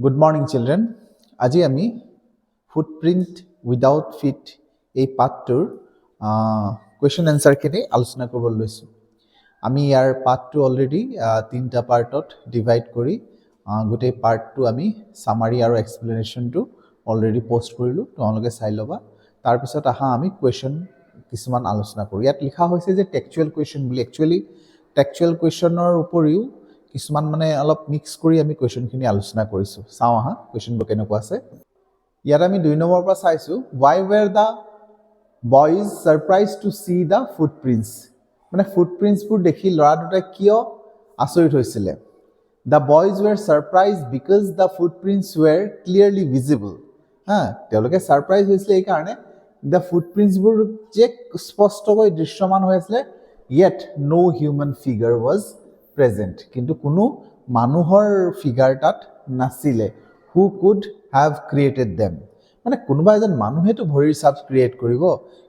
Good morning, children. আজি আমি footprint without fit এই পাঠটোৰ কুৱেশ্যন এনচাৰখিনি আলোচনা কৰিবলৈ লৈছোঁ। আমি ইয়াৰ পাঠটো অলৰেডি তিনিটা পাৰ্টত ডিভাইড কৰি গোটেই পাৰ্টটো আমি চামাৰী আৰু এক্সপ্লেনেশ্যনটো অলৰেডি পোষ্ট কৰিলোঁ, তোমালোকে চাই ল'বা। তাৰপিছত আমি কুৱেশ্যন কিছুমান আলোচনা কৰোঁ। ইয়াত লিখা হৈছে যে টেক্সচুৱেল কুৱেশ্যন বুলি। একচুৱেলি টেক্সচুৱেল কুৱেশ্যনৰ উপৰিও কিছুমান অলপ মিক্স কৰি আমি কুৱেশ্যনখিনি আলোচনা কৰিছোঁ। চাওঁ কুৱেশ্যনবোৰ কেনেকুৱা আছে। ইয়াত আমি 2 নম্বৰৰ পৰা চাইছোঁ, why were the boys surprised to see the footprints? ফুটপ্ৰিণ্টছবোৰ দেখি ল'ৰা দুটাই কিয় আচৰিত হৈছিলে? The boys were surprised because the footprints were clearly visible. তেওঁলোকে ছাৰপ্ৰাইজ হৈছিলে এইকাৰণে the footprintsবোৰ যে স্পষ্টকৈ দৃশ্যমান হৈ আছিলে, yet no human figure was present. কিন্তু কোনো মানুহৰ ফিগাৰ তাত নাছিলে। Who could have created them? কোনোবা এজন মানুহেতো ভৰিৰ ছাপ ক্ৰিয়েট কৰিব,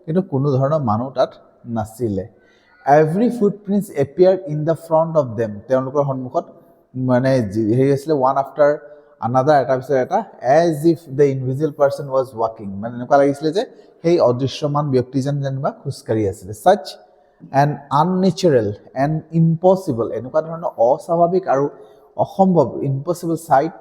কিন্তু কোনো ধৰণৰ মানুহ তাত নাছিলে। Every footprints appeared in the front of them. তেওঁলোকৰ সন্মুখত হেৰি আছিলে, one after another, এটা পিছত এটা, as if the invisible person was walking. এনেকুৱা লাগিছিলে যে সেই অদৃশ্যমান ব্যক্তিজন যেনিবা খোজকাঢ়ি আছিলে। Such an unnatural and impossible, এনেকুৱা ধৰণৰ অস্বাভাৱিক আৰু অসম্ভৱ, impossible sight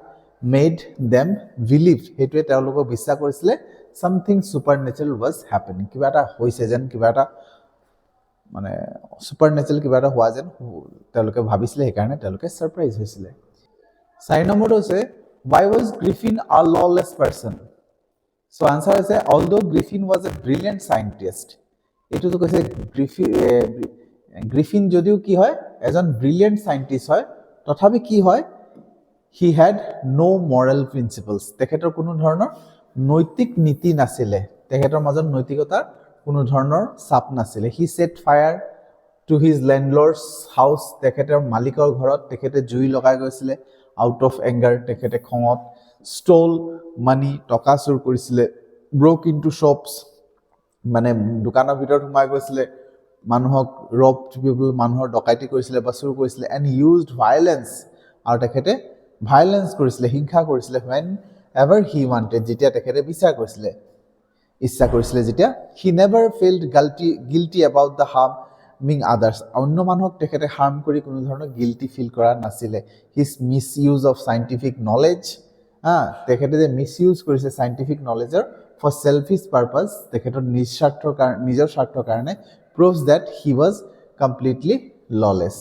made them believe, সেইটোৱে তেওঁলোকক বিশ্বাস কৰিছিলে, something supernatural was happening. কিবা এটা হৈছে যেন, কিবা এটা supernatural কিবা এটা হোৱা যেন তেওঁলোকে ভাবিছিলে, সেইকাৰণে তেওঁলোকে ছাৰপ্ৰাইজ হৈছিলে। 4 নম্বৰটো হৈছে, why was Griffin a lawless person? So answer হৈছে, although Griffin was a brilliant scientist. এইটোতো কৈছে গ্ৰিফিন যদিও কি হয়, এজন ব্ৰিলিয়েণ্ট চাইণ্টিষ্ট হয়, তথাপি কি হয়, he had no moral principles. তেখেতৰ কোনো ধৰণৰ নৈতিক নীতি নাছিলে, তেখেতৰ মাজত নৈতিকতাৰ কোনো ধৰণৰ চাপ নাছিলে। He set fire to his landlord's house. তেখেতৰ মালিকৰ ঘৰত তেখেতে জুই লগাই গৈছিলে, out of anger, তেখেতে খঙত। stole money, টকা চুৰ কৰিছিলে। broke into shops, দোকানৰ ভিতৰত সোমাই গৈছিলে, মানুহক robbed people, মানুহৰ ডকাইতি কৰিছিলে বা চুৰ কৰিছিলে। and used violence, আৰু তেখেতে ভাইলেন্স কৰিছিলে, হিংসা কৰিছিলে, whenever he wanted, যেতিয়া তেখেতে ইচ্ছা কৰিছিলে যেতিয়া। he never felt guilty about the harming others. অন্য মানুহক তেখেতে হাৰ্ম কৰি কোনো ধৰণৰ গিল্টি ফিল কৰা নাছিলে। his misuse of scientific knowledge, তেখেতে যে মিছইউজ কৰিছে চাইণ্টিফিক নলেজৰ for selfish purpose, তেখেতৰ নিজৰ স্বাৰ্থৰ কাৰণে, proves that he was completely lawless.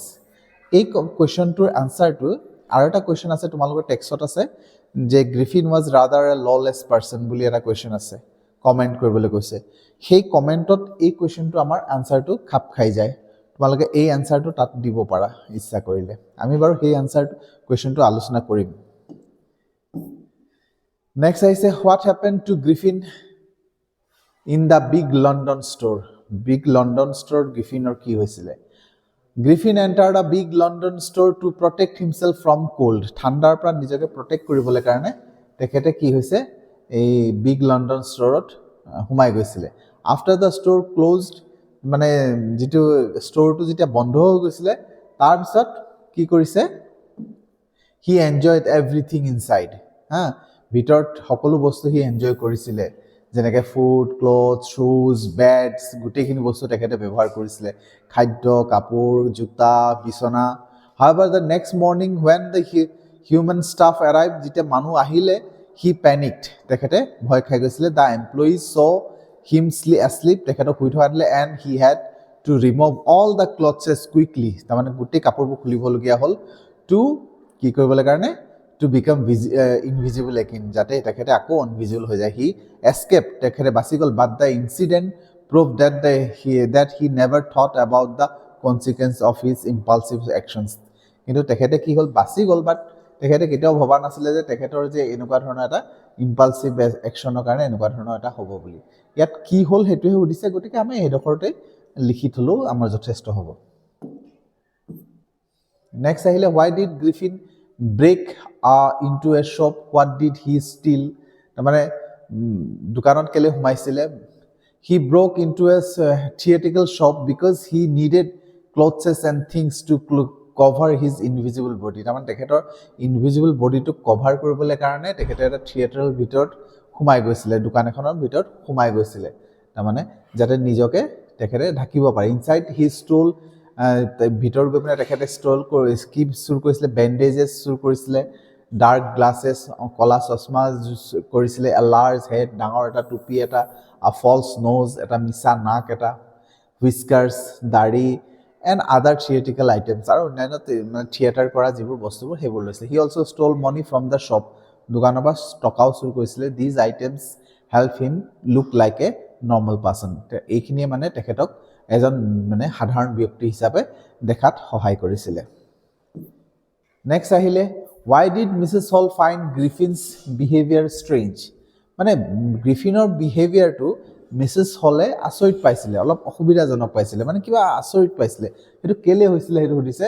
এই কুৱেশ্যনটোৰ আনচাৰটো, আৰু এটা কুৱেশ্যন আছে তোমালোকৰ টেক্সটত আছে যে Griffin was rather a lawless person বুলি এটা কুৱেশ্যন আছে, কমেণ্ট কৰিবলৈ কৈছে। সেই কমেণ্টত এই কুৱেশ্যনটো আমাৰ আনচাৰটো খাপ খাই যায়। তোমালোকে এই আনচাৰটো তাত দিব পাৰা ইচ্ছা কৰিলে। আমি বাৰু সেই আনচাৰটো কুৱেশ্যনটো আলোচনা কৰিম। নেক্সট আহিছে, what happen to Griffin in the big London store? Big London ষ্ট'ৰত গ্ৰিফিনৰ কি হৈছিলে? Griffin entered a big London store to protect himself from cold. ঠাণ্ডাৰ পৰা নিজকে প্ৰটেক্ট কৰিবলৈ কাৰণে তেখেতে কি হৈছে, এই বিগ লণ্ডন ষ্ট'ৰত সোমাই গৈছিলে। আফটাৰ দ্য ষ্ট'ৰ ক্ল'জড, যিটো ষ্ট'ৰটো যেতিয়া বন্ধ হৈ গৈছিলে, তাৰপিছত কি কৰিছে, হি এনজয়ড এভৰিথিং ইনচাইড। ভিতৰত সকলো বস্তু সি এনজয় কৰিছিলে, যেনেকৈ ফুড, ক্লথ, শ্বুজ, বেডছ, গোটেইখিনি বস্তু তেখেতে ব্যৱহাৰ কৰিছিলে, খাদ্য, কাপোৰ, জোতা, বিচনা। However, the next morning when the human staff arrived, যেতিয়া মানুহ আহিলে, he panicked, তেখেতে ভয় খাই গৈছিলে। The employees saw him asleep, তেখেতক শুই থকা দিলে, and he had to remove all the clothes quickly, গোটেই কাপোৰবোৰ খুলিবলগীয়া হ'ল, to কি কৰিবলৈ কাৰণে, to become invisible again, যাতে তেখেতে আকৌ ইনভিজিবল হৈ যায়। He escaped, তেখেতে বাচি গ'ল, but the incident proved that he never thought about the consequence of his impulsive actions. কিন্তু তেখেতে কি হ'ল, বাচি গ'ল, বাট তেখেতে কেতিয়াও ভবা নাছিলে যে তেখেতৰ যে এনেকুৱা ধৰণৰ এটা ইম্পালচিভ একশ্যনৰ কাৰণে এনেকুৱা ধৰণৰ এটা হ'ব বুলি। ইয়াত কি হ'ল সেইটোহে সুধিছে, গতিকে আমি সেইডোখৰতে লিখি থ'লেও আমাৰ যথেষ্ট হ'ব। নেক্সট আহিলে, why did Griffin break into a shop, what did he steal? দোকানত কেলৈ সোমাইছিলে? He broke into a theatrical shop because he needed clothes and things to cover his invisible body তাৰমানে তেখেতৰ ইনভিজিবল বডিটোক কভাৰ কৰিবলৈ কাৰণে তেখেতে এটা থিয়েটাৰৰ ভিতৰত সোমাই গৈছিলে দোকান এখনৰ ভিতৰত সোমাই গৈছিলে তাৰমানে যাতে নিজকে তেখেতে ঢাকিব পাৰে ইনসাইড হি ষ্টল ভিতৰ গৈ পিনে তেখেতে ষ্টল কৰি কি চুৰ কৰিছিলে বেণ্ডেজেছ চুৰ কৰিছিলে ডাৰ্ক গ্লাছেছ কলা চশমা কৰিছিলে এ লাৰ্জ হেড ডাঙৰ এটা টুপি এটা আ ফলছ নোজ এটা মিছা নাক এটা হুইস্কাৰ্ছ দাড়ি এণ্ড আদাৰ থিয়েটিকেল আইটেমছ আৰু অন্যান্য থিয়েটাৰ কৰা যিবোৰ বস্তুবোৰ সেইবোৰ লৈছিলে হি also' stall money from the shop দোকানৰ পৰা টকাও চুৰ কৰিছিলে these items help him look like a normal person এইখিনিয়ে মানে তেখেতক এজন মানে সাধাৰণ ব্যক্তি হিচাপে দেখাত সহায় কৰিছিলে নেক্সট আহিলে why did Mrs. Hall find Griffin's behavior strange মানে গ্ৰিফিনৰ বিহেভিয়াৰটো মিছেছ হলে আচৰিত পাইছিলে অলপ অসুবিধাজনক পাইছিলে মানে কিবা আচৰিত পাইছিলে সেইটো কেলে হৈছিলে সেইটো সুধিছে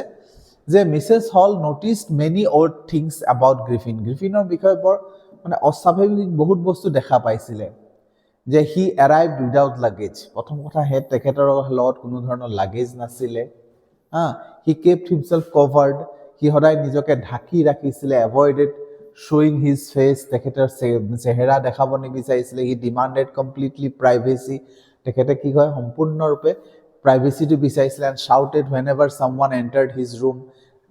যে Mrs Hall noticed many odd things about গ্ৰিফিনৰ বিষয়ে বৰ মানে অস্বাভাৱিক বহুত বস্তু দেখা পাইছিলে যে হি এৰাইভড উইদাউট লাগেজ প্ৰথম কথা হে তেখেতৰ লগত কোনো ধৰণৰ লাগেজ নাছিলে হি কেপ্ট হিমছেল্ফ কভাৰ্ড হি সদায় নিজকে ঢাকি ৰাখিছিলে এভয়েডেড showing his face তেখেতৰ চেহেৰা দেখাব নিবিচাৰিছিলে হি ডিমান্ডেড কমপ্লিটলি প্ৰাইভেচি তেখেতে কি হয় সম্পূৰ্ণৰূপে প্ৰাইভেচিটো বিচাৰিছিলে and shouted whenever someone entered his room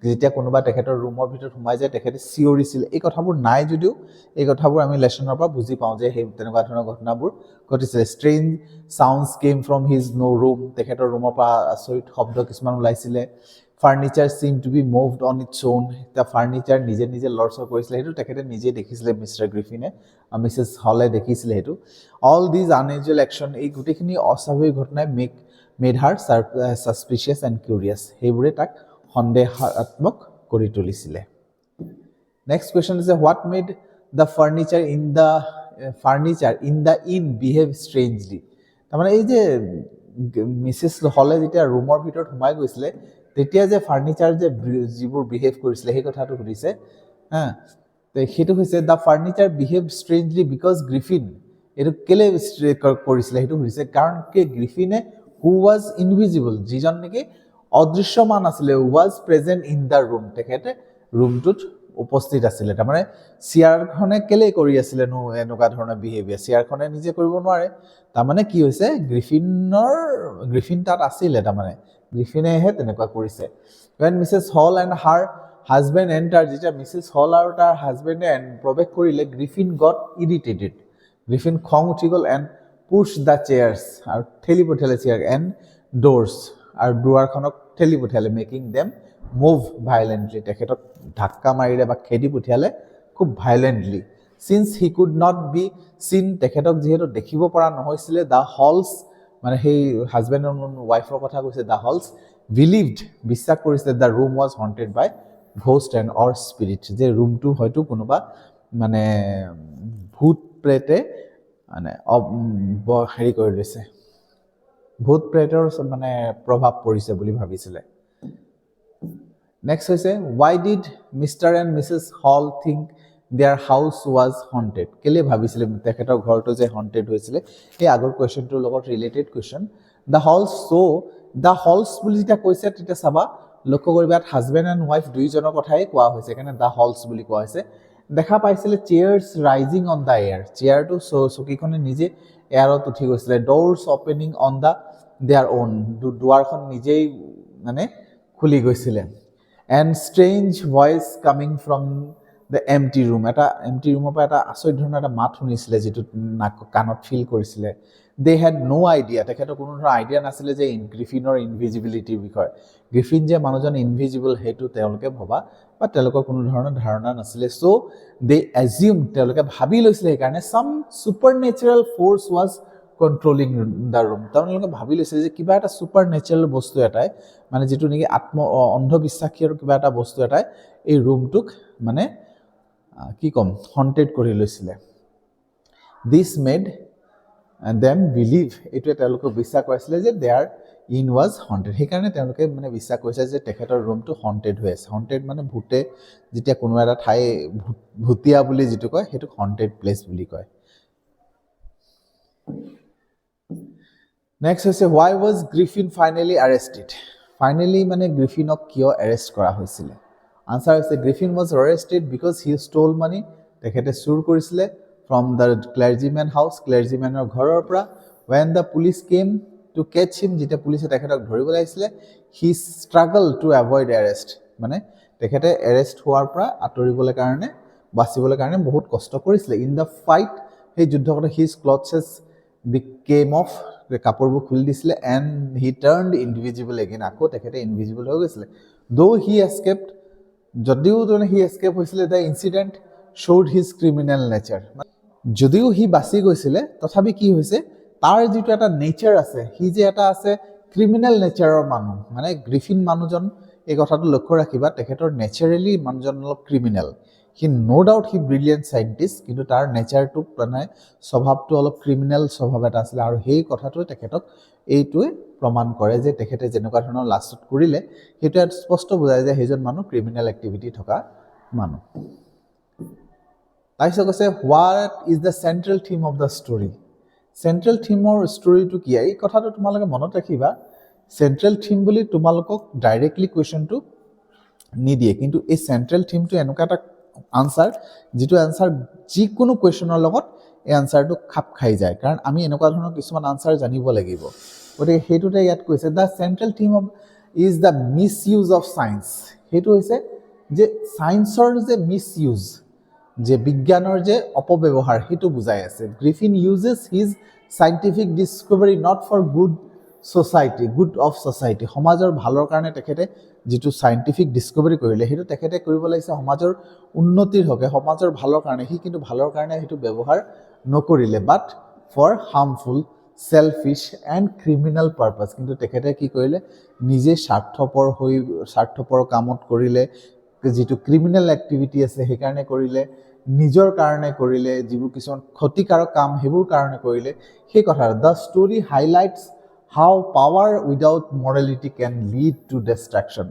যেতিয়া কোনোবা তেখেতৰ ৰুমৰ ভিতৰত সোমাই যায় তেখেতে চিঞৰিছিল এই কথাবোৰ নাই যদিও এই কথাবোৰ আমি লেছনৰ পৰা বুজি পাওঁ যে সেই তেনেকুৱা ধৰণৰ ঘটনাবোৰ ঘটিছিলে strange sounds came from his no room তেখেতৰ ৰুমৰ পৰা আচৰিত শব্দ কিছুমান ওলাইছিলে furniture seem to be moved on its own the furniture নিজে নিজে লৰচৰ কৰিছিলে সেইটো তেখেতে নিজে দেখিছিলে মিষ্টাৰ গ্ৰিফিনে মিছেছ হলে দেখিছিলে সেইটো অল দিজ আনইউজুৱেল একশ্যন এই গোটেইখিনি অস্বাভাৱিক ঘটনাই made her suspicious and curious সেইবোৰে তাক সন্দেহাত্মক কৰি তুলিছিলে next question is what made the furniture in the in behave strangely তাৰমানে এই যে মিছেছ হলে যেতিয়া ৰুমৰ ভিতৰত সোমাই গৈছিলে তেতিয়া যে ফাৰ্নিচাৰ যে যিবোৰ বিহেভ কৰিছিলে সেই কথাটো সুধিছে সেইটো হৈছে the furniture behave strangely because Griffin এইটো কেলে কৰিছিলে সেইটো সুধিছে কাৰণ কি গ্ৰিফিনে হু ৱাজ ইনভিজিবল যিজন নেকি অদৃশ্যমান আছিলে was present in the room তেখেতে ৰুমটোত উপস্থিত আছিলে তাৰমানে চেয়াৰখনে কেলে কৰি আছিলে নো এনেকুৱা ধৰণৰ বিহেভিয়াৰ চেয়াৰখনে নিজে কৰিব নোৱাৰে তাৰমানে কি হৈছে গ্ৰিফিন তাত আছিলে তাৰমানে গ্ৰিফিনেহে তেনেকুৱা কৰিছে when Mrs. Hall and her husband entered যেতিয়া মিছেছ হল আৰু তাৰ হাজবেণ্ডে প্ৰৱেশ কৰিলে গ্ৰিফিন গট ইৰিটেটেড গ্ৰিফিন খং উঠি গ'ল এণ্ড পুছ দ্য চেয়াৰ্ছ আৰু ঠেলি পঠিয়ালে চেয়াৰ এণ্ড ড'ৰ্ছ আৰু দুৱাৰখনক ঠেলি পঠিয়ালে মেকিং দেম মুভ ভাইলেণ্টলি তেখেতক ধাক্কা মাৰিলে বা খেদি পঠিয়ালে খুব violently since he could not be seen তেখেতক যিহেতু দেখিব পৰা নহৈছিলে দ্য হলছ মানে সেই হাজবেণ্ড আৰু ৱাইফৰ কথা কৈছে দ্য হলছ বিলিভড বিশ্বাস কৰিছিলে the room was haunted by ghost and or spirit যে ৰুমটো হয়তো কোনোবা মানে ভূত প্ৰেতে মানে হেৰি কৰি লৈছে ভূত প্ৰেতৰ মানে প্ৰভাৱ পৰিছে বুলি ভাবিছিলে নেক্সট হৈছে why did Mr and Mrs Hall think their house was haunted কেলে ভাবিছিলে তেখেতৰ ঘৰটো যে হণ্টেড হৈছিলে সেই আগৰ কুৱেশ্যনটোৰ লগত ৰিলেটেড কুৱেশ্যন দ্য হলছ বুলি যেতিয়া কৈছে তেতিয়া চাবা লক্ষ্য কৰিবা হাজবেণ্ড এণ্ড ৱাইফ দুইজনৰ কথাই কোৱা হৈছে সেইকাৰণে দ্য হলছ বুলি কোৱা হৈছে দেখা পাইছিলে chairs rising on the air চেয়াৰটো চকীখনে নিজে এয়াৰত উঠি গৈছিলে doors opening on the their own দুৱাৰখন নিজেই মানে খুলি গৈছিলে and strange voice coming from the empty room এটা এমটি ৰুমৰ পৰা এটা আচৰিত ধৰণৰ এটা মাত শুনিছিলে যিটো কাণত ফিল কৰিছিলে দে হেড ন' আইডিয়া তেখেতৰ কোনো ধৰণৰ আইডিয়া নাছিলে যে গ্ৰিফিনৰ ইনভিজিবিলিটিৰ বিষয়ে গ্ৰিফিন যে মানুহজন ইনভিজিবল সেইটো তেওঁলোকে ভবা বা তেওঁলোকৰ কোনো ধৰণৰ ধাৰণা নাছিলে চ' দে এজিউম তেওঁলোকে ভাবি লৈছিলে সেইকাৰণে some supernatural force was controlling the room তেওঁলোকে ভাবি লৈছিলে যে কিবা এটা ছুপাৰ নেচাৰেল বস্তু এটাই মানে যিটো নেকি অন্ধবিশ্বাসী আৰু কিবা এটা বস্তু এটাই এই ৰুমটোক মানে কি ক'ম হণ্টেড কৰি লৈছিলে দিছ মেড দেম বিলিভ এইটোৱে তেওঁলোকক বিশ্বাস কৰাইছিলে যে দেয়াৰ ইন ৱাজ হণ্টেড সেইকাৰণে তেওঁলোকে মানে বিশ্বাস কৰিছে যে তেখেতৰ ৰুমটো হণ্টেড হৈ আছে হণ্টেড মানে ভূতে যেতিয়া কোনোবা এটা ঠাই ভূতীয়া বুলি যিটো কয় সেইটোক হণ্টেড প্লেচ বুলি কয় নেক্সট হৈছে why was Griffin finally arrested finally মানে গ্ৰিফিনক কিয় এৰেষ্ট কৰা হৈছিলে? আনচাৰ হৈছে Griffin was arrested because he stole money, তেখেতে চুৰ কৰিছিলে ফ্ৰম দ্য ক্লাৰ্জিমেন হাউচ, ক্লাৰ্জিমেনৰ ঘৰৰ পৰা। When the police came to catch him, যেতিয়া পুলিচে তেখেতক ধৰিবলৈ আহিছিলে, he struggle to avoid arrest, মানে তেখেতে এৰেষ্ট হোৱাৰ পৰা আঁতৰিবলৈ কাৰণে, বাচিবলৈ কাৰণে বহুত কষ্ট কৰিছিলে। ইন দ্য ফাইট, সেই যুদ্ধখনত হিজ ক্লথছেছ বিকেম অফ, কাপোৰবোৰ খুলি দিছিলে, and he turned invisible again, আকৌ তেখেতে ইনভিজিবল হৈ গৈছিলে। দৌ হি এস্কেপড, যদিও সি এস্কেপ হৈছিলে, the incident showed his criminal nature, যদিও সি বাচি গৈছিলে তথাপি কি হৈছে, তাৰ যিটো এটা নেচাৰ আছে, সি যে এটা আছে ক্ৰিমিনেল নেচাৰৰ মানুহ, মানে গ্ৰিফিন মানুহজন, এই কথাটো লক্ষ্য ৰাখিবা, তেখেতৰ নেচাৰেলি মানুহজন অলপ ক্ৰিমিনেল। সি ন' ডাউট সি ব্ৰিলিয়েণ্ট চাইণ্টিষ্ট, কিন্তু তাৰ নেচাৰটো মানে স্বভাৱটো অলপ ক্ৰিমিনেল স্বভাৱ এটা আছিলে, আৰু সেই কথাটোৱে তেখেতক এইটোৱে প্ৰমাণ কৰে যে তেখেতে যেনেকুৱা ধৰণৰ লাষ্টত কৰিলে সেইটোৱে স্পষ্ট বুজায় যে সেইজন মানুহ ক্ৰিমিনেল এক্টিভিটি থকা মানুহ। তাৰপিছত কৈছে what is the central theme of the story? Central থিমৰ ষ্টৰীটো কি? এই কথাটো তোমালোকে মনত ৰাখিবা, চেণ্ট্ৰেল থিম বুলি তোমালোকক ডাইৰেক্টলি কুৱেশ্যনটো নিদিয়ে, কিন্তু এই চেণ্ট্ৰেল থিমটো এনেকুৱা এটা আনচাৰ যিটো আনচাৰ যিকোনো কুৱেশ্যনৰ লগত এই আনচাৰটো খাপ খাই যায়, কাৰণ আমি এনেকুৱা ধৰণৰ কিছুমান আনচাৰ জানিব লাগিব। গতিকে সেইটোতে ইয়াত কৈছে the central theme of is the miss use of science. সেইটো হৈছে যে ছায়েন্সৰ যে মিছ ইউজ, যে বিজ্ঞানৰ যে অপব্যৱহাৰ, সেইটো বুজাই আছে। Griffin uses his scientific discovery not for good society, good of society, সমাজৰ ভালৰ কাৰণে তেখেতে যিটো চাইণ্টিফিক ডিছকভাৰী কৰিলে সেইটো তেখেতে কৰিব লাগিছে সমাজৰ উন্নতিৰ হকে, সমাজৰ ভালৰ কাৰণে, সি কিন্তু ভালৰ কাৰণে সেইটো ব্যৱহাৰ নকৰিলে, but for harmful, selfish and criminal purpose, কিন্তু তেখেতে কি কৰিলে, নিজে স্বাৰ্থপৰ কামত কৰিলে, যিটো ক্ৰিমিনেল এক্টিভিটি আছে সেইকাৰণে কৰিলে, নিজৰ কাৰণে কৰিলে, যিবোৰ কিছুমান ক্ষতিকাৰক কাম সেইবোৰ কাৰণে কৰিলে, সেই কথা। The story highlights how power without morality can lead to destruction.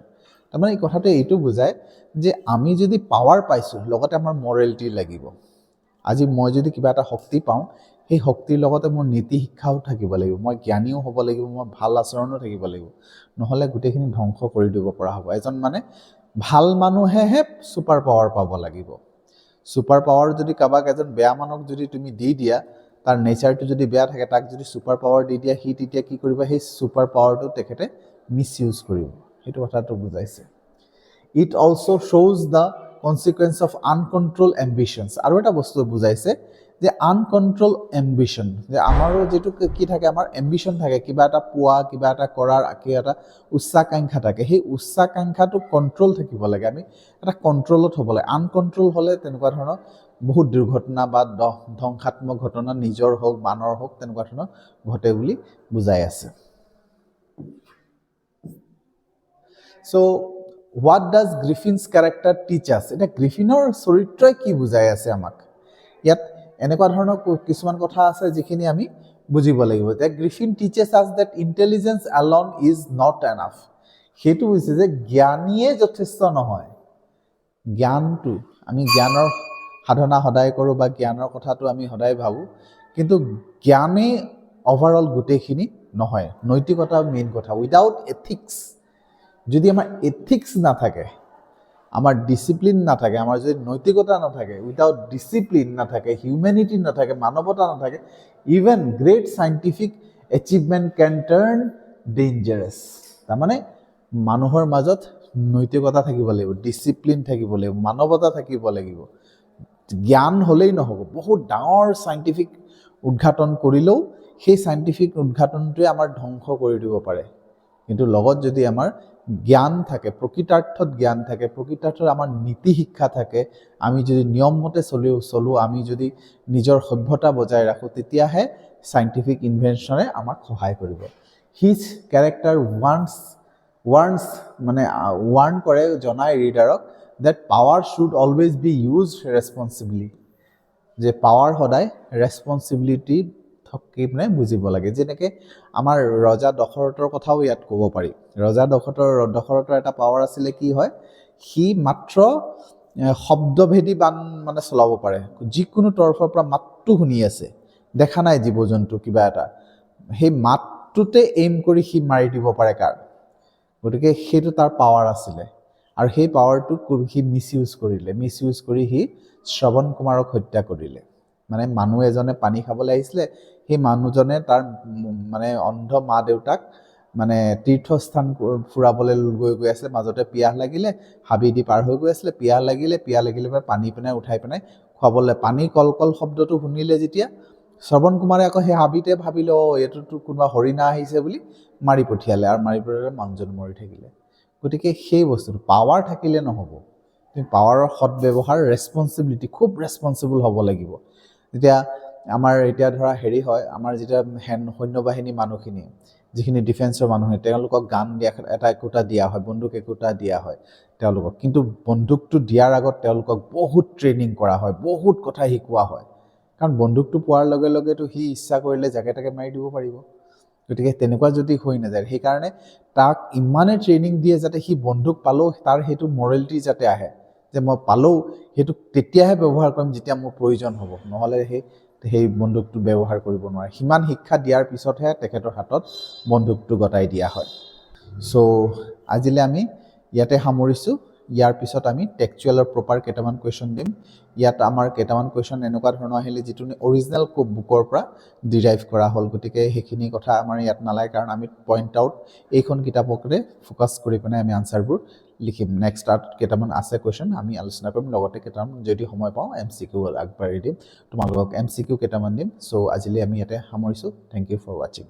তাৰমানে এই কথাটোৱে এইটো বুজায় যে আমি যদি পাৱাৰ পাইছোঁ, লগতে আমাৰ মৰেলিটি লাগিব। আজি মই যদি কিবা এটা শক্তি পাওঁ, সেই শক্তিৰ লগতে মোৰ নীতি শিক্ষাও থাকিব লাগিব, মই জ্ঞানীও হ'ব লাগিব, মই ভাল আচৰণো থাকিব লাগিব, নহ'লে গোটেইখিনি ধ্বংস কৰি দিব পৰা হ'ব। এজন মানে ভাল মানুহেহে ছুপাৰ পাৱাৰ পাব লাগিব। ছুপাৰ পাৱাৰ যদি কাৰোবাক, এজন বেয়া মানুহক যদি তুমি দি দিয়া, তাৰ নেচাৰটো যদি বেয়া থাকে, তাক যদি ছুপাৰ পাৱাৰ দি দিয়া, সি তেতিয়া কি কৰিব, সেই ছুপাৰ পাৱাৰটো তেখেতে মিছ ইউজ কৰিব, সেইটো কথাটো বুজাইছে। ইট অলছ' শ্ব'জ the consequence of uncontrol ambitions, আৰু এটা বস্তু বুজাইছে যে আনকণ্ট্ৰল এম্বিশ্যন, যে আমাৰো যিটো কি থাকে, আমাৰ এম্বিশ্যন থাকে, কিবা এটা পোৱা, কিবা এটা কৰাৰ, কিবা এটা উচ্চাকাংক্ষা থাকে, সেই উচ্চাকাংক্ষাটো কণ্ট্ৰল থাকিব লাগে, আমি এটা কণ্ট্ৰলত হ'ব লাগে। আনকণ্ট্ৰল হ'লে তেনেকুৱা ধৰণৰ বহুত দুৰ্ঘটনা বা ধ্বংসাত্মক ঘটনা, নিজৰ হওক বানৰ হওক, তেনেকুৱা ধৰণৰ ঘটে বুলি বুজাই আছে। চ' হোৱাট ডাজ গ্ৰিফিনছ কেৰেক্টাৰ টিচ আছ? এতিয়া গ্ৰিফিনৰ চৰিত্ৰই কি বুজাই আছে আমাক? ইয়াত এনেকুৱা ধৰণৰ কিছুমান কথা আছে যিখিনি আমি বুজিব লাগিব। যে Griffin teaches us that intelligence alone is not enough. সেইটো হৈছে যে জ্ঞানীয়ে যথেষ্ট নহয়। জ্ঞানটো, আমি জ্ঞানৰ সাধনা সদায় কৰোঁ বা জ্ঞানৰ কথাটো আমি সদায় ভাবোঁ, কিন্তু জ্ঞানেই অভাৰঅল গোটেইখিনি নহয়। নৈতিকতা মেইন কথা। উইদাউট এথিক্স, যদি আমাৰ এথিক্স নাথাকে, আমাৰ ডিচিপ্লিন নাথাকে, আমাৰ যদি নৈতিকতা নাথাকে, উইদাউট ডিচিপ্লিন নাথাকে, হিউমেনিটি নাথাকে, মানৱতা নাথাকে, ইভেন গ্ৰেট চাইণ্টিফিক এচিভমেণ্ট কেন টাৰ্ণ ডেঞ্জাৰাছ। তাৰমানে মানুহৰ মাজত নৈতিকতা থাকিব লাগিব, ডিচিপ্লিন থাকিব লাগিব, মানৱতা থাকিব লাগিব। জ্ঞান হ'লেই নহ'ব। বহুত ডাঙৰ চাইণ্টিফিক উদ্ঘাটন কৰিলেও সেই চাইণ্টিফিক উদ্ঘাটনটোৱে আমাৰ ধ্বংস কৰি দিব পাৰে, কিন্তু লগত যদি আমাৰ জ্ঞান থাকে, প্ৰকৃতাৰ্থত জ্ঞান থাকে, প্ৰকৃতাৰ্থত আমাৰ নীতি শিক্ষা থাকে, আমি যদি নিয়মমতে চলোঁ, আমি যদি নিজৰ সভ্যতা বজাই ৰাখোঁ, তেতিয়াহে চাইণ্টিফিক ইনভেনশ্যনে আমাক সহায় কৰিব। হিজ কেৰেক্টাৰ ৱাৰ্ণ কৰে, জনাই ৰিডাৰক that power should always be used responsibly, যে পাৱাৰ সদায় ৰেছপনচিবিলিটি থাকি মানে বুজিব লাগে। যেনেকৈ আমাৰ ৰজা দশৰথৰ কথাও ইয়াত ক'ব পাৰি। ৰজা দশৰথৰ এটা পাৱাৰ আছিলে, কি হয়, সি মাত্ৰ শব্দভেদী বান মানে চলাব পাৰে। যিকোনো তৰফৰ পৰা মাতটো শুনি আছে, দেখা নাই জীৱ জন্তু কিবা এটা, সেই মাতটোতে এইম কৰি সি মাৰি দিব পাৰে গতিকে সেইটো তাৰ পাৱাৰ আছিলে আৰু সেই পাৱাৰটোক সি মিছইউজ কৰিলে, মিছইউজ কৰি সি শ্ৰৱণ কুমাৰক হত্যা কৰিলে। মানে মানুহ এজনে পানী খাবলৈ আহিছিলে, সেই মানুহজনে তাৰ মানে অন্ধ মা দেউতাক মানে তীৰ্থস্থান ফুৰাবলৈ গৈ আছিলে, মাজতে পিয়াহ লাগিলে, হাবিদি পাৰ হৈ গৈ আছিলে, পিয়াহ লাগিলে পানী পিনে উঠাই পিনে খুৱাবলৈ, পানী কলকল শব্দটো শুনিলে যেতিয়া শ্ৰৱণ কুমাৰে আকৌ সেই হাবিতে ভাবিলে এইটোতো কোনোবা হৰিণা আহিছে বুলি মাৰি পঠিয়ালে, আৰু মাৰি পঠিয়ালে মানুহজন মৰি থাকিলে। গতিকে সেই বস্তুটো পাৱাৰ থাকিলে নহ'ব, তুমি পাৱাৰৰ সদব্যৱহাৰ, ৰেছপনচিবিলিটি, খুব ৰেছপনচিবল হ'ব লাগিব। যেতিয়া আমাৰ এতিয়া ধৰা হেৰি হয়, আমাৰ যেতিয়া সৈন্যবাহিনী মানুহখিনি, যিখিনি ডিফেন্সৰ মানুহে, তেওঁলোকক গান একোটা দিয়া হয়, বন্দুক একোটা দিয়া হয় তেওঁলোকক, কিন্তু বন্দুকটো দিয়াৰ আগত তেওঁলোকক বহুত ট্ৰেইনিং কৰা হয়, বহুত কথা শিকোৱা হয়, কাৰণ বন্দুকটো পোৱাৰ লগে লগেতো সি ইচ্ছা কৰিলে জাকে তাকে মাৰি দিব পাৰিব। গতিকে তেনেকুৱা যদি হৈ নাযায়, সেইকাৰণে তাক ইমানে ট্ৰেইনিং দিয়ে যাতে সি বন্দুক পালেও তাৰ সেইটো মৰেলিটি যাতে আহে, যে মই পালেও সেইটো তেতিয়াহে ব্যৱহাৰ কৰিম যেতিয়া মোৰ প্ৰয়োজন হ'ব, নহ'লে সেই বন্দুকটো ব্যৱহাৰ কৰিব নোৱাৰে। সিমান শিক্ষা দিয়াৰ পিছতহে তেখেতৰ হাতত বন্দুকটো গতাই দিয়া হয়। চ' আজিলৈ আমি ইয়াতে সামৰিছোঁ। ইয়াৰ পিছত আমি টেক্সচুৱেলৰ প্ৰপাৰ কেইটামান কুৱেশ্যন দিম। ইয়াত আমাৰ কেইটামান কুৱেশ্যন এনেকুৱা ধৰণৰ আহিলে যিটো অৰিজিনেল বুকৰ পৰা ডিৰাইভ কৰা হ'ল, গতিকে সেইখিনি কথা আমাৰ ইয়াত নালাগে, কাৰণ আমি পইণ্ট আউট এইখন কিতাপকে ফ'কাছ কৰি পিনে আমি আনচাৰবোৰ লিখিম। নেক্সট তাত কেইটামান আছে কুৱেশ্যন আমি আলোচনা কৰিম, লগতে কেইটামান যদি সময় পাওঁ MCQ আগবাঢ়ি দিম, তোমালোকক MCQ কেইটামান দিম। চ' আজিলৈ আমি ইয়াতে সামৰিছোঁ। থেংক ইউ ফৰ ৱাচিং।